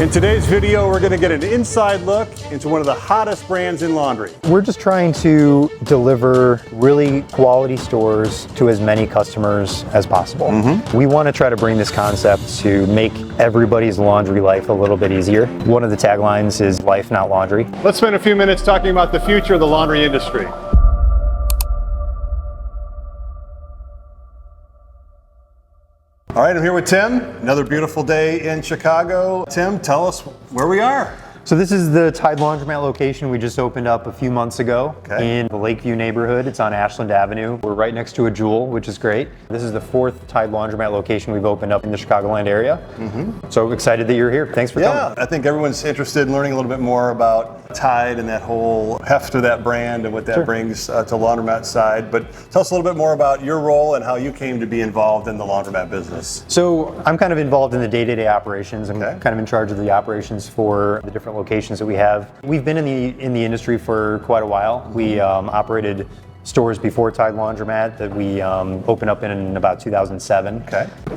In today's video, we're going to get an inside look into one of the hottest brands in laundry. We're just trying to deliver really quality stores to as many customers as possible. We want to try to bring this concept to make everybody's laundry life a little bit easier. One of the taglines is life, not laundry. Let's spend a few minutes talking about the future of the laundry industry. All right, I'm here with Tim. Another beautiful day in Chicago. Tim, tell us where we are. So this is the Tide Laundromat location we just opened up a few months ago in the Lakeview neighborhood. It's on Ashland Avenue. We're right next to a Jewel, which is great. This is the 4th Tide Laundromat location we've opened up in the Chicagoland area. So excited that you're here. Thanks for coming. I think everyone's interested in learning a little bit more about Tide and that whole heft of that brand and what that brings to laundromat side. But tell us a little bit more about your role and how you came to be involved in the laundromat business. So I'm kind of involved in the day-to-day operations. I'm kind of in charge of the operations for the different locations that we have. We've been in the industry for quite a while. We operated stores before Tide Laundromat that we opened up in about 2007.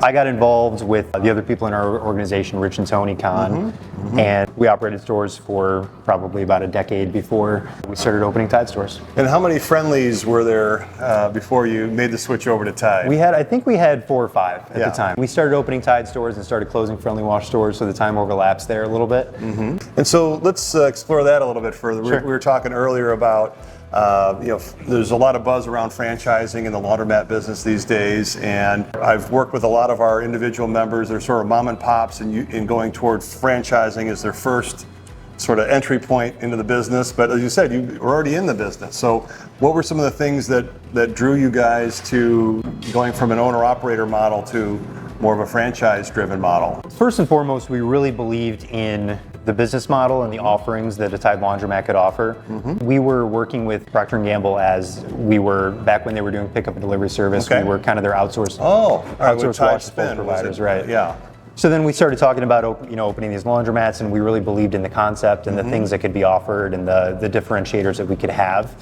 I got involved with the other people in our organization, Rich and Tony Khan, and we operated stores for probably about a decade before we started opening Tide stores. And how many Friendlies were there before you made the switch over to Tide? I think we had 4 or 5 at the time. We started opening Tide stores and started closing Friendly Wash stores, so the time overlaps there a little bit. And so let's explore that a little bit further. We were talking earlier about there's a lot of buzz around franchising in the laundromat business these days, and I've worked with a lot of our individual members. They're sort of mom and pops in going toward franchising as their first sort of entry point into the business. But as you said, you were already in the business. So what were some of the things that drew you guys to going from an owner-operator model to more of a franchise-driven model? First and foremost, we really believed in the business model and the offerings that a Tide Laundromat could offer. We were working with Procter & Gamble as we were back when they were doing pickup and delivery service. We were kind of their outsourced wash providers, right? So then we started talking about opening these laundromats, and we really believed in the concept and the things that could be offered and the differentiators that we could have,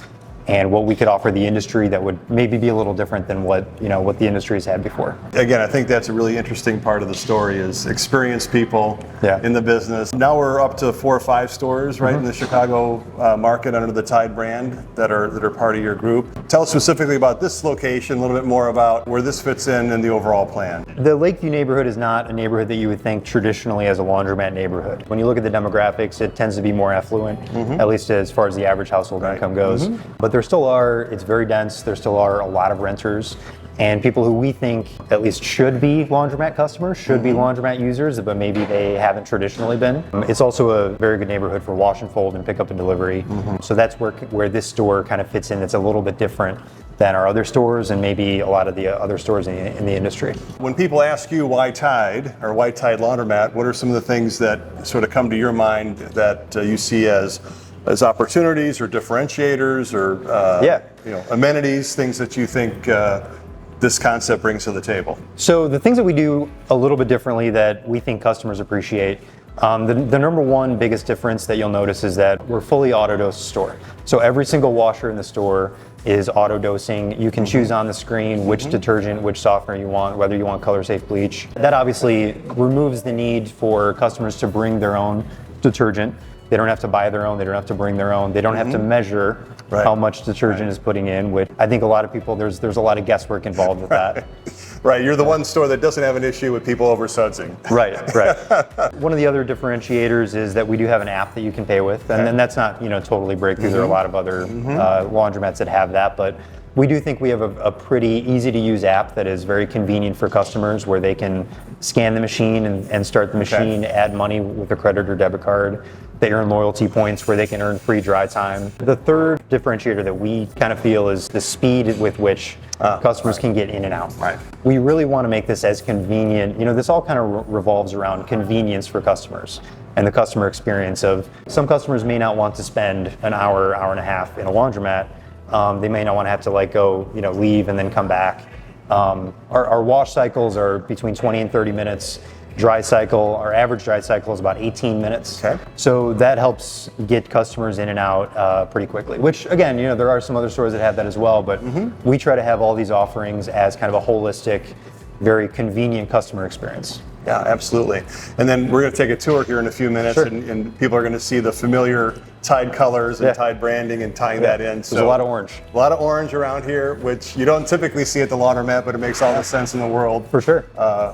and what we could offer the industry that would maybe be a little different than what the industry's had before. Again, I think that's a really interesting part of the story is experienced people in the business. Now we're up to 4 or 5 stores in the Chicago market under the Tide brand that are part of your group. Tell us specifically about this location, a little bit more about where this fits in the overall plan. The Lakeview neighborhood is not a neighborhood that you would think traditionally as a laundromat neighborhood. When you look at the demographics, it tends to be more affluent, at least as far as the average household income goes. But there still are, it's very dense, there still are a lot of renters and people who we think at least should be laundromat customers, should be laundromat users, but maybe they haven't traditionally been. It's also a very good neighborhood for wash and fold and pickup and delivery. So that's where this store kind of fits in. It's a little bit different than our other stores and maybe a lot of the other stores in the industry. When people ask you why Tide or why Tide Laundromat, what are some of the things that sort of come to your mind that you see as opportunities or differentiators or amenities, things that you think this concept brings to the table? So the things that we do a little bit differently that we think customers appreciate, the number one biggest difference that you'll notice is that we're fully auto-dose store. So every single washer in the store is auto-dosing. You can choose on the screen which detergent, which softener you want, whether you want color-safe bleach. That obviously removes the need for customers to bring their own detergent. They don't have to buy their own, they don't have to bring their own, they don't have to measure how much detergent is putting in, which I think a lot of people, there's a lot of guesswork involved with that. You're the one store that doesn't have an issue with people over-sudsing. Right. One of the other differentiators is that we do have an app that you can pay with, and then that's not totally breakthrough. There are a lot of other laundromats that have that, but we do think we have a pretty easy to use app that is very convenient for customers where they can scan the machine and start the machine, add money with a credit or debit card. They earn loyalty points where they can earn free dry time. The third differentiator that we kind of feel is the speed with which customers can get in and out. We really want to make this as convenient. This all kind of revolves around convenience for customers and the customer experience of some customers may not want to spend an hour, hour and a half in a laundromat. They may not want to have to go, leave and then come back. Our wash cycles are between 20 and 30 minutes. Dry cycle, our average dry cycle is about 18 minutes. So that helps get customers in and out pretty quickly, which again, there are some other stores that have that as well, but we try to have all these offerings as kind of a holistic, very convenient customer experience. Yeah, absolutely. And then we're going to take a tour here in a few minutes, Sure. and people are going to see the familiar Tide colors and Yeah. Tide branding and tying that in. There's a lot of orange. A lot of orange around here, which you don't typically see at the laundromat, but it makes all the sense in the world. For sure.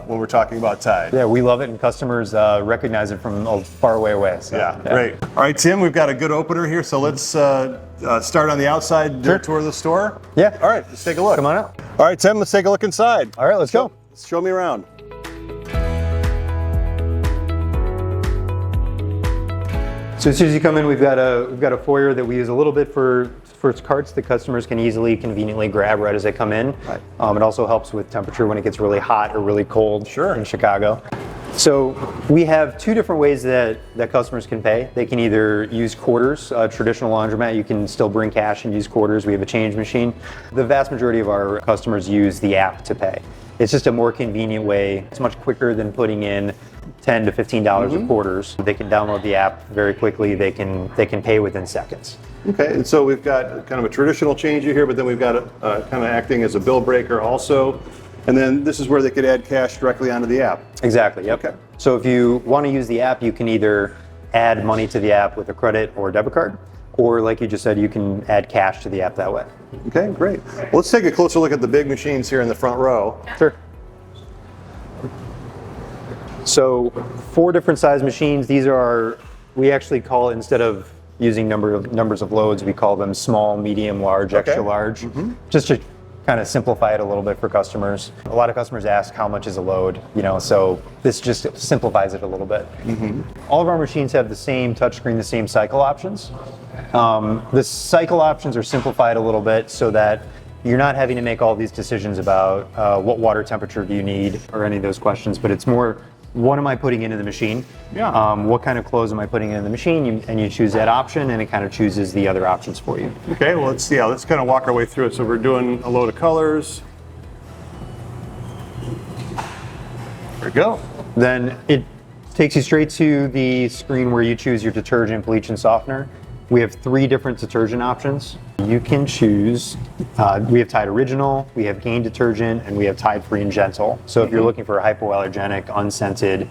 When we're talking about Tide. Yeah, we love it, and customers recognize it from a far away. So, Yeah, great. All right, Tim, we've got a good opener here, so let's start on the outside, do a tour of the store. Yeah. All right, let's take a look. Come on out. All right, Tim, let's take a look inside. All right, let's go. Show me around. So as soon as you come in, we've got a foyer that we use a little bit for carts that customers can easily, conveniently grab right as they come in. Right. It also helps with temperature when it gets really hot or really cold in Chicago. So we have two different ways that customers can pay. They can either use quarters, traditional laundromat. You can still bring cash and use quarters. We have a change machine. The vast majority of our customers use the app to pay. It's just a more convenient way. It's much quicker than putting in $10 to $15 of quarters. They can download the app very quickly. They can pay within seconds. Okay, and so we've got kind of a traditional changer here, but then we've got kind of acting as a bill breaker also. And then this is where they could add cash directly onto the app. Exactly, yep. Okay. So if you want to use the app, you can either add money to the app with a credit or debit card, or like you just said, you can add cash to the app that way. Okay, great. Well, let's take a closer look at the big machines here in the front row. Sure. So 4 different size machines. These are we actually call it, instead of using numbers of loads, we call them small, medium, large, extra large, just to kind of simplify it a little bit for customers. A lot of customers ask how much is a load, so this just simplifies it a little bit. All of our machines have the same touchscreen, the same cycle options. The cycle options are simplified a little bit so that you're not having to make all these decisions about what water temperature do you need or any of those questions, but it's more, what am I putting into the machine? What kind of clothes am I putting into the machine? And you choose that option, and it kind of chooses the other options for you. Okay, well, let's kind of walk our way through it. So we're doing a load of colors. There we go. Then it takes you straight to the screen where you choose your detergent, bleach, and softener. We have 3 different detergent options. You can choose, we have Tide Original, we have Gain Detergent, and we have Tide Free and Gentle. So if you're looking for a hypoallergenic, unscented,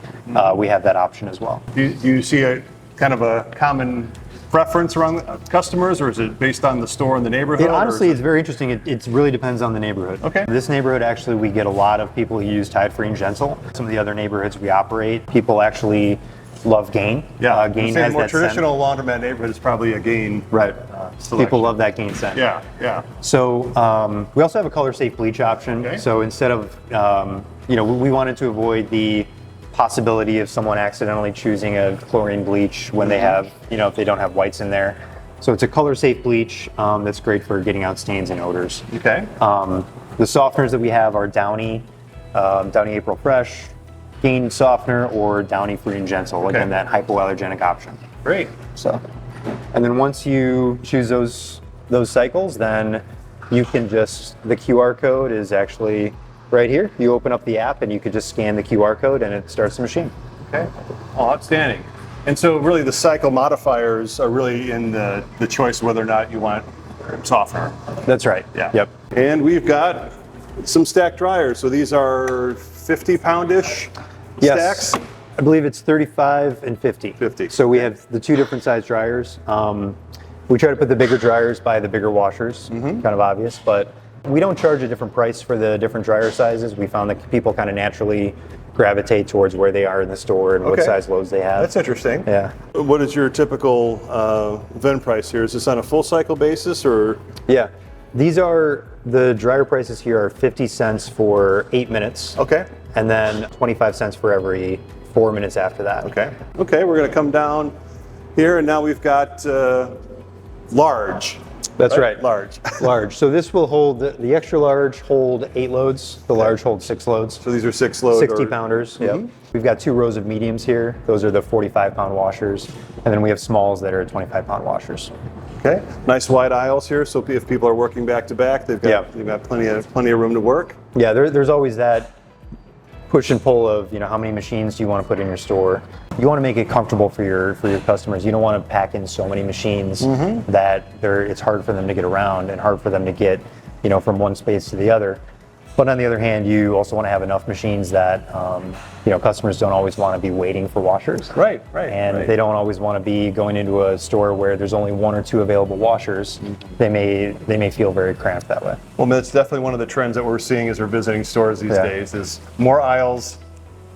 we have that option as well. Do you see a kind of a common preference around customers, or is it based on the store and the neighborhood? Honestly, it's very interesting. It really depends on the neighborhood. Okay. This neighborhood, actually, we get a lot of people who use Tide Free and Gentle. Some of the other neighborhoods we operate, people actually love Gain. Yeah, Gain has has more that traditional laundromat neighborhood is probably a Gain. Right. Selection. People love that Gain scent. Yeah. So we also have a color safe bleach option. Okay. So instead of, we wanted to avoid the possibility of someone accidentally choosing a chlorine bleach when they have, if they don't have whites in there. So it's a color safe bleach that's great for getting out stains and odors. Okay. The softeners that we have are Downy, Downy April Fresh, Gain Softener, or Downy Free and Gentle. Okay. Again, that hypoallergenic option. Great. So, and then once you choose those cycles, then you can the QR code is actually right here. You open up the app and you could just scan the QR code and it starts the machine. Okay. Oh, outstanding. And so really the cycle modifiers are really in the choice whether or not you want softener. That's right. Yeah. Yep. And we've got some stacked dryers. So these are 50-pound-ish stacks? I believe it's 35 and 50. 50. So we have the 2 different size dryers. We try to put the bigger dryers by the bigger washers, kind of obvious, but we don't charge a different price for the different dryer sizes. We found that people kind of naturally gravitate towards where they are in the store and what size loads they have. That's interesting. Yeah. What is your typical VIN price here? Is this on a full cycle basis or? Yeah. The dryer prices here are 50 cents for 8 minutes. Okay. And then 25 cents for every 4 minutes after that. Okay, we're going to come down here, and now we've got large. That's right. Large. Large. So this will hold, the extra large hold 8 loads, the large holds 6 loads. So these are 6 loads. 60 pounders, yep. We've got 2 rows of mediums here. Those are the 45-pound washers. And then we have smalls that are 25-pound washers. Okay, nice wide aisles here, so if people are working back to back, they've got plenty of room to work. Yeah, there's always that push and pull of how many machines do you want to put in your store. You want to make it comfortable for your customers. You don't want to pack in so many machines that it's hard for them to get around and hard for them to get from one space to the other. But on the other hand, you also want to have enough machines that customers don't always want to be waiting for washers. Right. And they don't always want to be going into a store where there's only 1 or 2 available washers. They may feel very cramped that way. Well, that's definitely one of the trends that we're seeing as we're visiting stores these days is more aisles,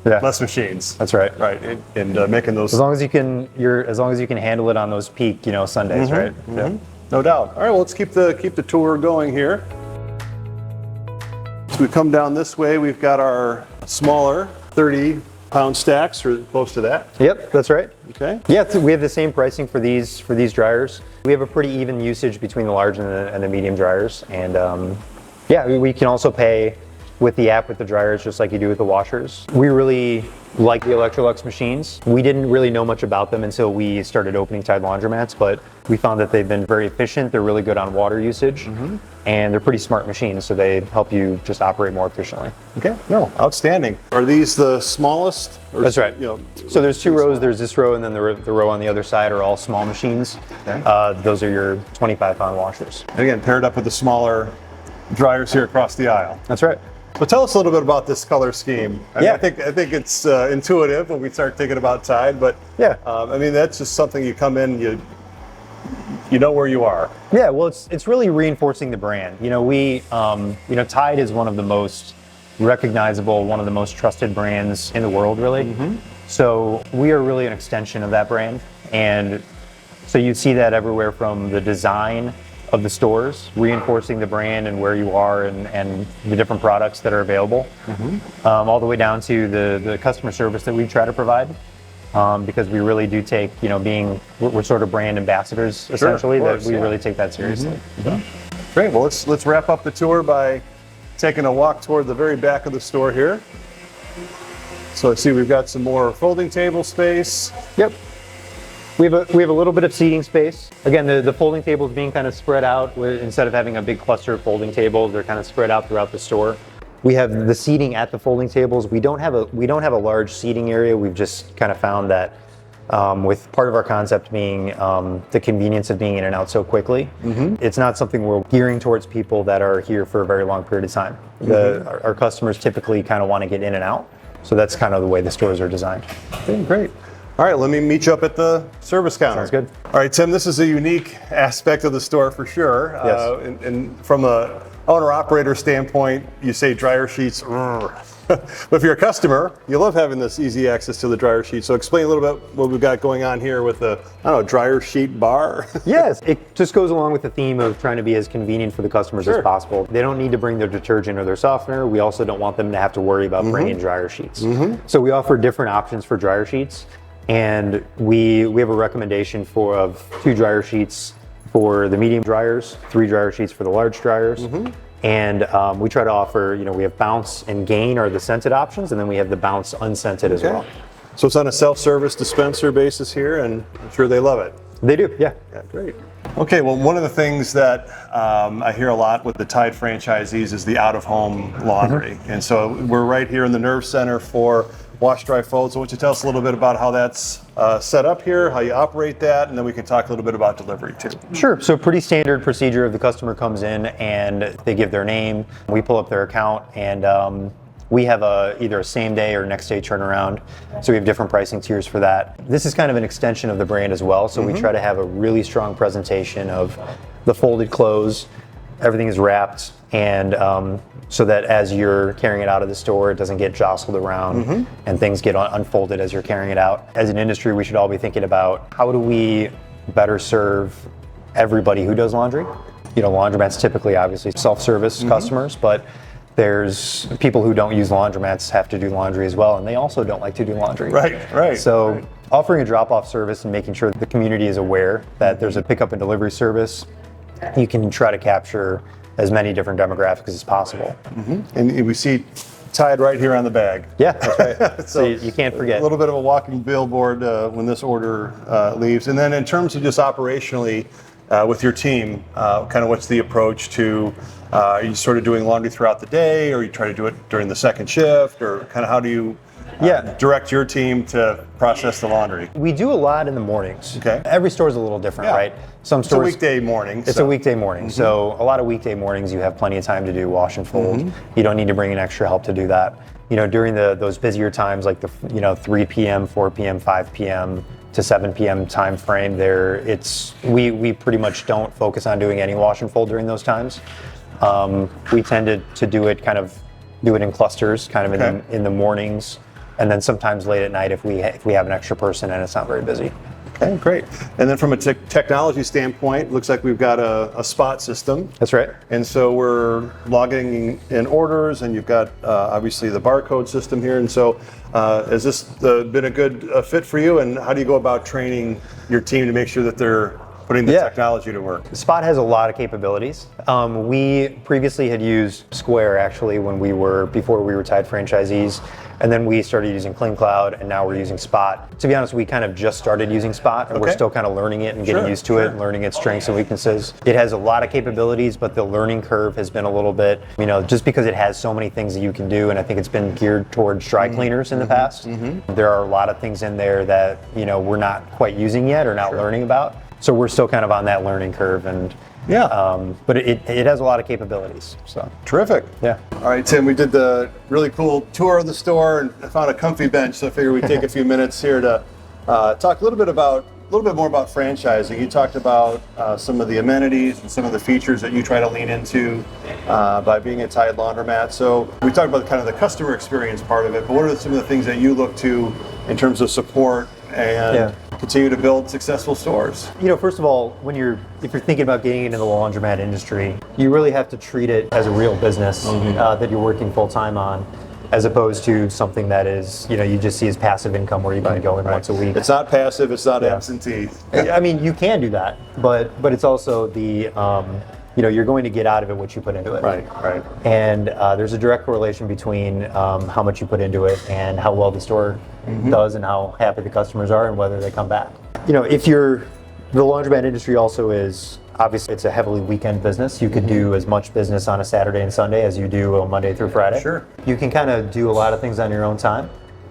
less machines. That's right. Right, and making those. As long as you can handle it on those peak, Sundays, right? Yeah. No doubt. All right, well, let's keep the tour going here. So we come down this way. We've got our smaller 30-pound stacks, or close to that. Yep, that's right. Okay. Yeah, we have the same pricing for these dryers. We have a pretty even usage between the large and the medium dryers, and we can also pay with the app with the dryers just like you do with the washers. We really like the Electrolux machines. We didn't really know much about them until we started opening Tide Laundromats, but we found that they've been very efficient. They're really good on water usage, and they're pretty smart machines, so they help you just operate more efficiently. Okay, no, outstanding. Are these the smallest? That's right. So there's 2 rows. There's this row, and then the row on the other side are all small machines. Okay. Those are your 25-pound washers. Again, paired up with the smaller dryers here across the aisle. That's right. So tell us a little bit about this color scheme. I mean, I think it's intuitive when we start thinking about Tide, but that's just something you come in, you know where you are. Yeah, well, it's really reinforcing the brand. Tide is one of the most recognizable, one of the most trusted brands in the world, really. So we are really an extension of that brand, and so you see that everywhere from the design of the stores, reinforcing the brand and where you are and the different products that are available, all the way down to the customer service that we try to provide, because we really do take, we're sort of brand ambassadors, essentially, that we really take that seriously. Great, well, let's wrap up the tour by taking a walk toward the very back of the store here. So I see we've got some more folding table space. Yep. We have a little bit of seating space. Again, the folding tables being kind of spread out. Instead of having a big cluster of folding tables, they're kind of spread out throughout the store. We have the seating at the folding tables. We don't have a large seating area. We've just kind of found that with part of our concept being the convenience of being in and out so quickly, it's not something we're gearing towards people that are here for a very long period of time. Our customers typically kind of want to get in and out, so that's kind of the way the stores are designed. Okay, great. All right, let me meet you up at the service counter. Sounds good. All right, Tim, this is a unique aspect of the store for sure. Yes. And from a owner-operator standpoint, you say dryer sheets. But if you're a customer, you love having this easy access to the dryer sheet. So explain a little bit what we've got going on here with the, dryer sheet bar. Yes, it just goes along with the theme of trying to be as convenient for the customers as possible. They don't need to bring their detergent or their softener. We also don't want them to have to worry about bringing dryer sheets. So we offer different options for dryer sheets. And we have a recommendation of 2 dryer sheets for the medium dryers, 3 dryer sheets for the large dryers. And we try to offer, we have bounce and gain are the scented options, and then we have the bounce unscented as well. So it's on a self-service dispenser basis here, and I'm sure they love it. They do, yeah. Yeah, great. Okay, well, one of the things that I hear a lot with the Tide franchisees is the out-of-home laundry. And so we're right here in the nerve center for Wash, Dry, Fold. So why don't you tell us a little bit about how that's set up here, how you operate that, and then we can talk a little bit about delivery too. Sure. So pretty standard procedure. The customer comes in and they give their name. We pull up their account, and we have either a same day or next day turnaround. So we have different pricing tiers for that. This is kind of an extension of the brand as well. So we try to have a really strong presentation of the folded clothes. Everything is wrapped, and so that as you're carrying it out of the store, it doesn't get jostled around and things get unfolded as you're carrying it out. As an industry, we should all be thinking about how do we better serve everybody who does laundry. Laundromats typically obviously self-service customers, but there's people who don't use laundromats have to do laundry as well, and they also don't like to do laundry. Right. So offering a drop-off service and making sure that the community is aware that there's a pickup and delivery service, you can try to capture as many different demographics as possible. And we see Tide right here on the bag. Yeah, that's right. so you can't forget. A little bit of a walking billboard when this order leaves. And then in terms of just operationally with your team, kind of what's the approach to, are you sort of doing laundry throughout the day, or you try to do it during the second shift, or kind of how do you direct your team to process the laundry? We do a lot in the mornings. Okay. Every store is a little different, right? Some It's a stores. weekday morning. It's a weekday morning. So a lot of weekday mornings, you have plenty of time to do wash and fold. You don't need to bring in extra help to do that. During those busier times, like the 3 p.m., 4 p.m., 5 p.m. to 7 p.m. time frame, we pretty much don't focus on doing any wash and fold during those times. We tend to do it in clusters, kind of in the mornings, and then sometimes late at night if we have an extra person and it's not very busy. Okay, great. And then from a technology standpoint, looks like we've got a spot system. That's right. And so we're logging in orders, and you've got obviously the barcode system here. And so has this been a good fit for you? And how do you go about training your team to make sure that they're putting the technology to work? Spot has a lot of capabilities. We previously had used Square actually before we were Tide franchisees, and then we started using Clean Cloud, and now we're using Spot. To be honest, we kind of just started using Spot, and we're still kind of learning it and getting used to it and learning its strengths and weaknesses. It has a lot of capabilities, but the learning curve has been a little bit, just because it has so many things that you can do, and I think it's been geared towards dry cleaners in the past. There are a lot of things in there that we're not quite using yet or not learning about. So we're still kind of on that learning curve, and but it has a lot of capabilities. So terrific. Yeah. All right, Tim, we did the really cool tour of the store and I found a comfy bench, so I figured we'd take a few minutes here to talk a little bit more about franchising. You talked about some of the amenities and some of the features that you try to lean into by being a Tide Laundromat. So we talked about kind of the customer experience part of it, but what are some of the things that you look to in terms of support and continue to build successful stores? First of all, if you're thinking about getting into the laundromat industry, you really have to treat it as a real business that you're working full time on, as opposed to something that is, you just see as passive income where you can go in once a week. It's not passive, it's not absentee. I mean, you can do that, but it's also you're going to get out of it what you put into it. Right. And there's a direct correlation between how much you put into it and how well the store does and how happy the customers are and whether they come back. The laundromat industry also is, obviously it's a heavily weekend business. You could do as much business on a Saturday and Sunday as you do on Monday through Friday. Sure. You can kind of do a lot of things on your own time,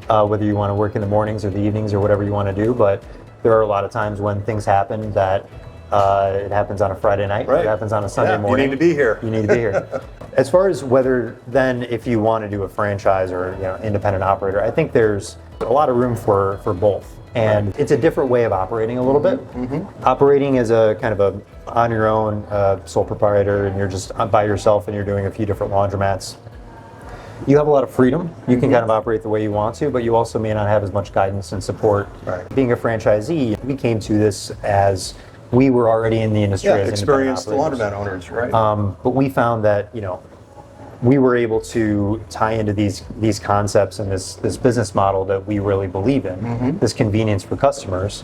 whether you want to work in the mornings or the evenings or whatever you want to do, but there are a lot of times when things happen that it happens on a Friday night, it happens on a Sunday morning. You need to be here. You need to be here. As far as if you want to do a franchise or independent operator, I think there's a lot of room for both. And it's a different way of operating a little bit. Operating as a kind of a on your own sole proprietor, and you're just by yourself and you're doing a few different laundromats. You have a lot of freedom. You can kind of operate the way you want to, but you also may not have as much guidance and support. Being a franchisee, we came to this as we were already in the industry as experienced independent laundromat owners, right? But we found that we were able to tie into these concepts and this business model that we really believe in, this convenience for customers.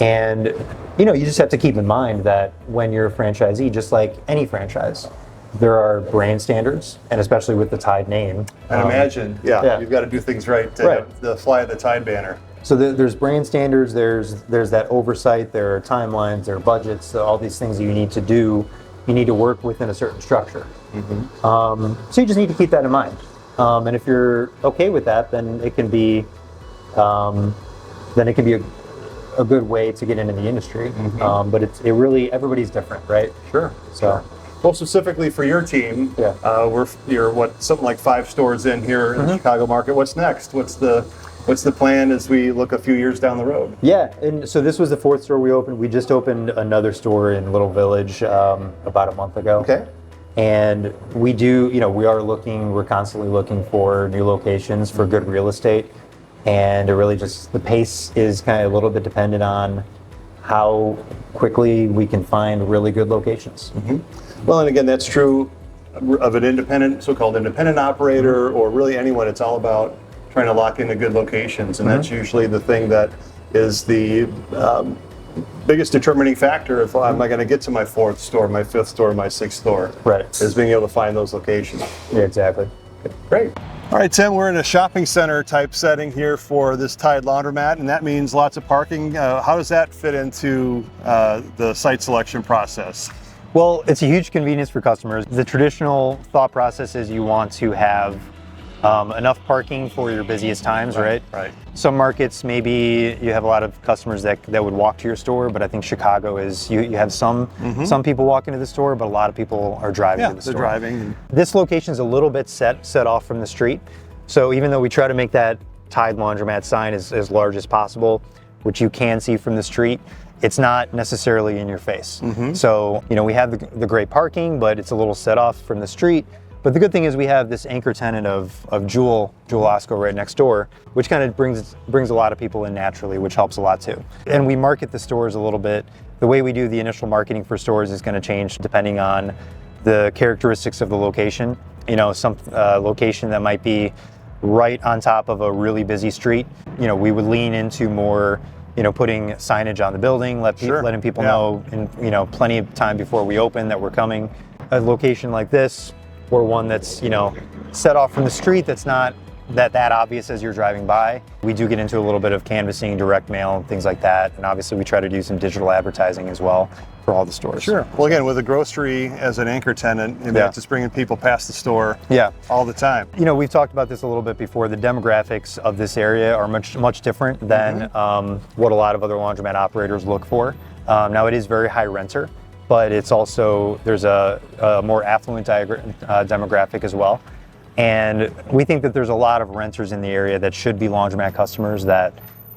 And you just have to keep in mind that when you're a franchisee, just like any franchise, there are brand standards, and especially with the Tide name. I imagine, you've got to do things right to fly the Tide banner. So there's brand standards, there's that oversight, there are timelines, there are budgets, all these things that you need to do. You need to work within a certain structure. So you just need to keep that in mind. And if you're okay with that, then it can be a good way to get into the industry. But it really, everybody's different, right? Sure. So. Well, specifically for your team, you're something like 5 stores in here in the Chicago market. What's next? What's the plan as we look a few years down the road? Yeah, and so this was the 4th store we opened. We just opened another store in Little Village about a month ago. Okay. And we're constantly looking for new locations for good real estate. And it really the pace is kind of a little bit dependent on how quickly we can find really good locations. Well, and again, that's true of an so-called independent operator, or really anyone. It's all about trying to lock into good locations, and that's usually the thing that is the biggest determining factor. If am I going to get to my 4th store, my 5th store, my 6th store? Right. Is being able to find those locations. Yeah, exactly. Okay, great. All right, Tim, we're in a shopping center type setting here for this Tide Laundromat, and that means lots of parking. How does that fit into the site selection process? Well, it's a huge convenience for customers. The traditional thought process is you want to have enough parking for your busiest times, right? Right. Some markets, maybe you have a lot of customers that would walk to your store, but I think Chicago is, you have some people walking to the store, but a lot of people are driving to the store. They're driving. This location is a little bit set off from the street. So even though we try to make that Tide Laundromat sign as large as possible, which you can see from the street, it's not necessarily in your face. So, we have the great parking, but it's a little set off from the street. But the good thing is we have this anchor tenant of Jewel Osco right next door, which kind of brings a lot of people in naturally, which helps a lot too. And we market the stores a little bit. The way we do the initial marketing for stores is going to change depending on the characteristics of the location. Some location that might be right on top of a really busy street, we would lean into more putting signage on the building, letting people know in plenty of time before we open that we're coming. A location like this, or one that's set off from the street that's not that obvious as you're driving by. We do get into a little bit of canvassing, direct mail, things like that, and obviously we try to do some digital advertising as well for all the stores. Sure. Well, again, with a grocery as an anchor tenant, it's just bringing people past the store all the time. We've talked about this a little bit before. The demographics of this area are much different than what a lot of other laundromat operators look for. Now, it is very high renter, but it's also, there's a more affluent demographic as well. And we think that there's a lot of renters in the area that should be laundromat customers that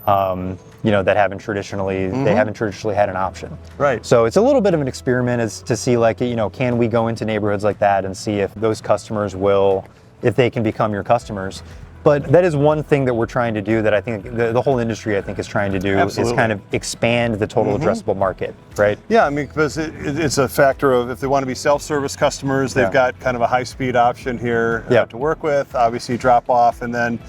that haven't traditionally had an option. Right. So it's a little bit of an experiment as to see can we go into neighborhoods like that and see if those customers if they can become your customers. But that is one thing that we're trying to do that I think the whole industry is trying to do is kind of expand the total addressable market, right? Yeah, because it's a factor of if they want to be self-service customers, they've got kind of a high-speed option here to work with. Obviously, drop off and then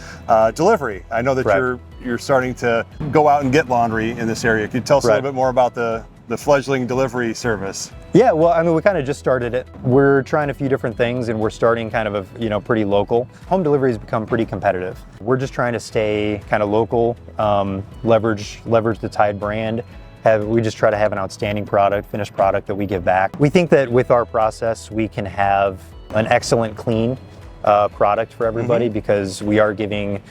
delivery. I know that you're starting to go out and get laundry in this area. Can you tell us a little bit more about the fledgling delivery service? Yeah, well, we kind of just started it. We're trying a few different things, and we're starting kind of pretty local. Home delivery has become pretty competitive. We're just trying to stay kind of local, leverage the Tide brand. We just try to have an outstanding finished product that we give back. We think that with our process, we can have an excellent, clean product for everybody because we are giving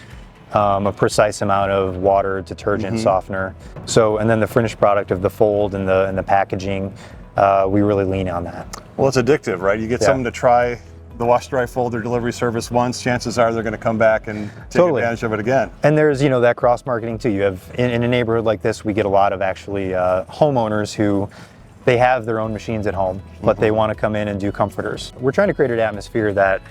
a precise amount of water, detergent, softener. So, and then the finished product of the fold and the packaging, we really lean on that. Well, it's addictive, right? You get someone to try the wash, dry, folder delivery service once, chances are they're going to come back and take advantage of it again. And there's, that cross marketing too. You have in a neighborhood like this, we get a lot of actually homeowners who they have their own machines at home, but they want to come in and do comforters. We're trying to create an atmosphere that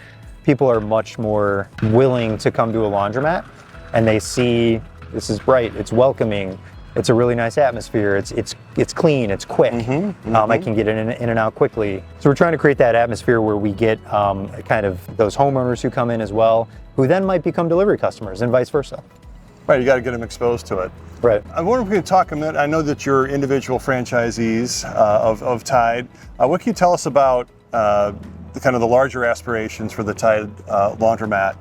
people are much more willing to come to a laundromat. And they see this is bright, it's welcoming, it's a really nice atmosphere, it's clean, it's quick. I can get in and out quickly. So we're trying to create that atmosphere where we get kind of those homeowners who come in as well, who then might become delivery customers and vice versa. Right, you got to get them exposed to it. Right. I wonder if we can talk a minute. I know that you're individual franchisees of Tide. What can you tell us about the larger aspirations for the Tide Laundromat?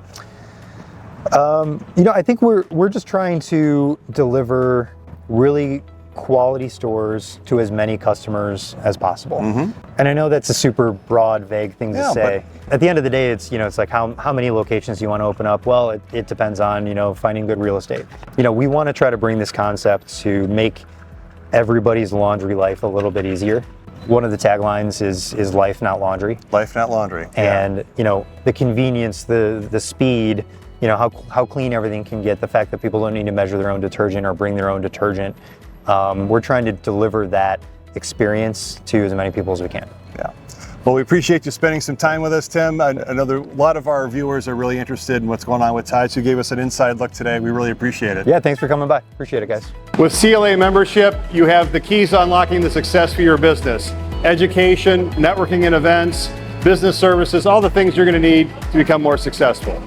I think we're just trying to deliver really quality stores to as many customers as possible. And I know that's a super broad, vague thing to say. At the end of the day, it's like how many locations do you want to open up? Well, it depends on finding good real estate. We want to try to bring this concept to make everybody's laundry life a little bit easier. One of the taglines is life, not laundry. Life, not laundry. And the convenience, the speed. How clean everything can get, the fact that people don't need to measure their own detergent or bring their own detergent. We're trying to deliver that experience to as many people as we can. Yeah. Well, we appreciate you spending some time with us, Tim. I know a lot of our viewers are really interested in what's going on with Tide, so you gave us an inside look today. We really appreciate it. Yeah, thanks for coming by. Appreciate it, guys. With CLA membership, you have the keys to unlocking the success for your business. Education, networking and events, business services, all the things you're going to need to become more successful.